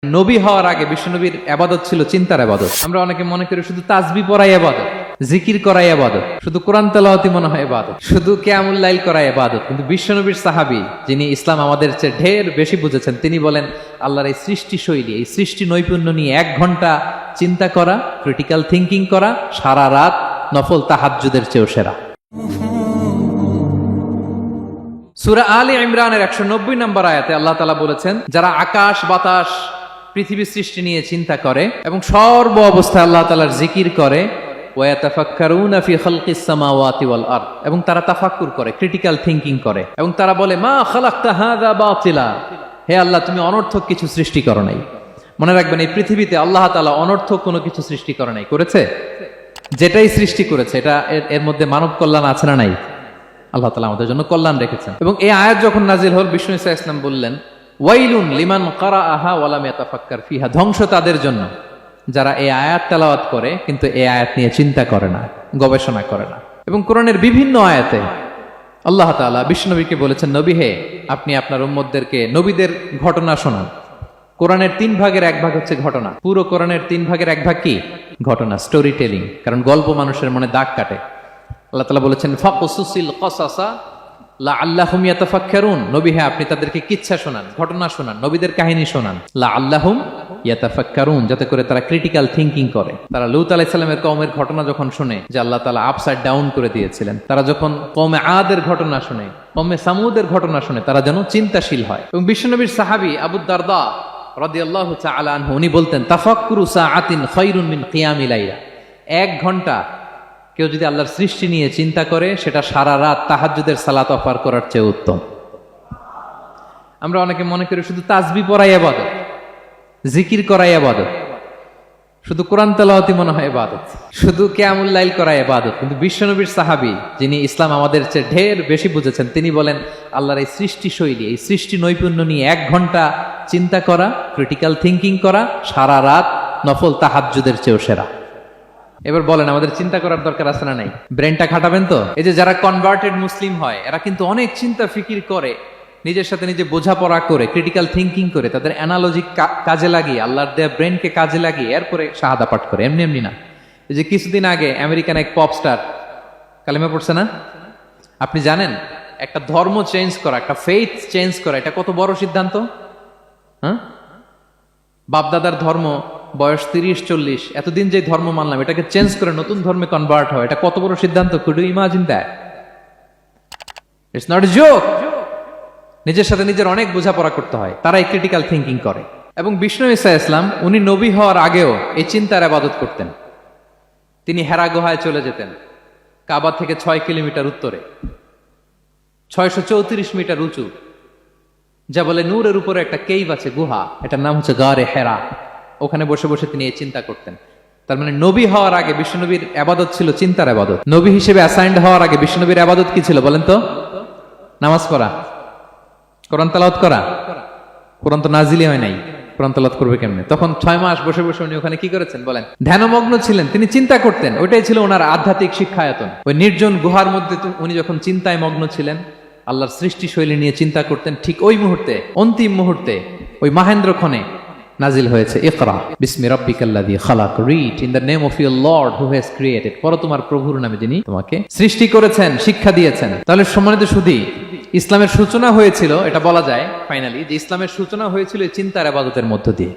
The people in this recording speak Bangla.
নবী হওয়ার আগে বিশ্বনবীর ইবাদত ছিল চিন্তার ইবাদত। আমরা অনেকে মনে করি শুধু তাসবিহ পড়াই ইবাদত, জিকির করাই ইবাদত, শুধু কোরআন তেলাওয়াতি মনে হয় ইবাদত, শুধু কিয়ামুল লাইল করাই ইবাদত। কিন্তু বিশ্বনবীর সাহাবী, যিনি ইসলাম আমাদের চেয়ে ঢের বেশি বুঝেছেন, তিনি বলেন আল্লাহর এই সৃষ্টি শৈলী, এই সৃষ্টি নৈপুণ্য নিয়ে 1 ঘন্টা চিন্তা করা, ক্রিটিক্যাল থিঙ্কিং করা, সারা রাত নফল তাহাজ্জুদের চেয়েও সেরা। সূরা আলে ইমরানের 190 নম্বর আয়াতে আল্লাহ তাআলা বলেছেন, যারা আকাশ বাতাস পৃথিবী সৃষ্টি নিয়ে চিন্তা করে এবং সর্ব অবস্থায় আল্লাহ তাআলার জিকির করে, ওয়া ইয়াতাফাক্কারুনা ফি খালকিস সামাওয়াতি ওয়াল আরদ, এবং তারা তাফাক্কুর করে, ক্রিটিক্যাল থিঙ্কিং করে, এবং তারা বলে মা খালাকতা হাযা বাতিলা, হে আল্লাহ তুমি অনর্থক কিছু সৃষ্টি করো নাই। মনে রাখবেন, এই পৃথিবীতে আল্লাহ তাআলা অনর্থক কোনো কিছু সৃষ্টি করে নাই, করেছে? যেটাই সৃষ্টি করেছে এটা এর মধ্যে মানব কল্যাণ আছে না নাই? আল্লাহ তাআলা আমাদের জন্য কল্যাণ রেখেছেন। এবং এই আয়াত যখন নাজিল হল, বিষ্ণু ঈসা ইসলাম বললেন, ওয়াইলুন লিমান কারাআহা ওয়া লাম ইয়াতাফাক্কার ফিহা, ধ্বংস তাদের জন্য যারা এই আয়াত তেলাওয়াত করে কিন্তু এই আয়াত নিয়ে চিন্তা করে না, গবেষণা করে না। এবং কোরআনের বিভিন্ন আয়াতে আল্লাহ তাআলা বিষ্ণুনবীকে বলেছেন, নবী হে, আপনি আপনার উম্মতদেরকে নবীদের ঘটনা শোনান। কোরআনের 3 ভাগের 1 ভাগ হচ্ছে ঘটনা। পুরো কোরআনের 3 ভাগের 1 ভাগ কি? ঘটনা, স্টোরি টেলিং। কারণ গল্প মানুষের মনে দাগ কাটে। আল্লাহ তাআলা বলেছেন, ফাকসুসিল কসাসা লাআল্লাহুম ইয়াতাফাক্কারুন, নবী হে আপনি তাদেরকে কিচ্ছা শোনান, ঘটনা শোনান, নবীদের কাহিনী শোনান, লাআল্লাহুম ইয়াতাফাক্কারুন, যাতে করে তারা ক্রিটিক্যাল থিঙ্কিং করে। তারা লূত আলাইহিস সালামের কওমের ঘটনা যখন শুনে যে আল্লাহ তাআলা আপসাইড ডাউন করে দিয়েছিলেন, তারা যখন কওমে আদের ঘটনা শুনে, কওমে সামুদের ঘটনা শুনে, তারা যেন চিন্তাশীল হয়। এবং বিশ্বনবীর সাহাবী আবু দারদা রাদিয়াল্লাহু তাআলা আনহু, উনি বলতেন, তাফাক্কুরু সাআতিন খায়রুন মিন কিয়ামি লাইলা, 1 ঘন্টা কেউ যদি আল্লাহর সৃষ্টি নিয়ে চিন্তা করে, সেটা সারা রাত তাহাজ্জুদের সালাত অফার করার চেয়ে উত্তম। আমরা অনেকে মনে করি শুধু তাসবিহ পড়াই ইবাদত, জিকির করাই ইবাদত, শুধু কোরআন তেলাওয়াতি মনে হয় ইবাদত, শুধু কিয়ামুল লাইল করাই ইবাদত। কিন্তু বিশ্বনবীর সাহাবী, যিনি ইসলাম আমাদের চেয়ে ঢের বেশি বুঝেছেন, তিনি বলেন আল্লাহর এই সৃষ্টি শৈলী, এই সৃষ্টি নৈপুণ্য নিয়ে 1 ঘন্টা চিন্তা করা, ক্রিটিক্যাল থিঙ্কিং করা, সারা রাত নফল তাহাজ্জুদের চেয়েও সেরা। এবার বলেন, আমাদের চিন্তা করার দরকার আছে না নাই? ব্রেনটা খাটাবেন তো? এই যে যারা কনভার্টেড মুসলিম হয়, এরা কিন্তু অনেক চিন্তা ফিকির করে, নিজের সাথে নিজে বোঝাপড়া করে, ক্রিটিক্যাল থিঙ্কিং করে, তাদের অ্যানালজি কাজে লাগিয়ে, আল্লাহর দেয়া ব্রেনকে কাজে লাগিয়ে এরপরে শাহাদা পাঠ করে, এমনি এমনি না। এই যে কিছুদিন আগে আমেরিকান এক পপ স্টার কালেমা পড়ছে না? আপনি জানেন একটা ধর্ম চেঞ্জ করা, একটা ফেইথ চেঞ্জ করা, এটা কত বড় সিদ্ধান্ত? হ্যাঁ, বাপদাদার ধর্ম, বয়স 30-40, এতদিন যে ধর্ম মানলাম, এটাকে চেঞ্জ করে নতুন ধর্মে কনভার্ট হয়, এটা কত বড় সিদ্ধান্ত? Could you imagine that? It's not a joke. নিজের সাথে নিজের অনেক বোঝাপড়া করতে হয়, তারাই ক্রিটিক্যাল থিঙ্কিং করে। এবং বিষ্ণু ঈসা ইসলাম, উনি নবী হওয়ার আগেও এই চিন্তার ইবাদত করতেন। তিনি হেরা গুহায় চলে যেতেন, কাবা থেকে 6 কিলোমিটার উত্তরে, 634 মিটার উঁচু, যা বলে নূরের উপরে একটা কেইভ আছে, গুহা, এটার নাম হচ্ছে গারে হেরা। ওখানে বসে বসে তিনি এই চিন্তা করতেন। তার মানে নবী হওয়ার আগে বিশ্বনবীর ইবাদত ছিল চিন্তার ইবাদত। নবী হিসেবে অ্যাসাইন্ড হওয়ার আগে বিশ্বনবীর ইবাদত কি ছিল বলেন তো? নামাজ পড়া, কোরআন তেলাওয়াত করা। কোরআন তো নাজিলই হয় নাই, কোরআন তেলাওয়াত করবে কেমনে? তখন 6 মাস বসে বসে উনি ওখানে কি করেছেন বলেন? ধ্যানমগ্ন ছিলেন, তিনি চিন্তা করতেন। ওইটাই ছিল ওনার আধ্যাত্মিক শিক্ষায়তন। ওই নির্জন গুহার মধ্যে উনি যখন চিন্তায় মগ্ন ছিলেন, আল্লাহর সৃষ্টি শৈলী নিয়ে চিন্তা করতেন, ঠিক ওই মুহূর্তে, অন্তিম মুহূর্তে, ওই মাহেন্দ্রক্ষণে নাজিল হয়েছে ইকরা বিসমি রাব্বিকাল্লাযী খালাক, read in the name of your lord who has created, পড়ো তোমার প্রভুর নামে যিনি তোমাকে সৃষ্টি করেছেন, শিক্ষা দিয়েছেন। তাহলে সম্মানিত সুধী, ইসলামের সূচনা হয়েছিল, এটা বলা যায় ফাইনালি যে ইসলামের সূচনা হয়েছিল এই চিন্তার ইবাদতের মধ্য দিয়ে।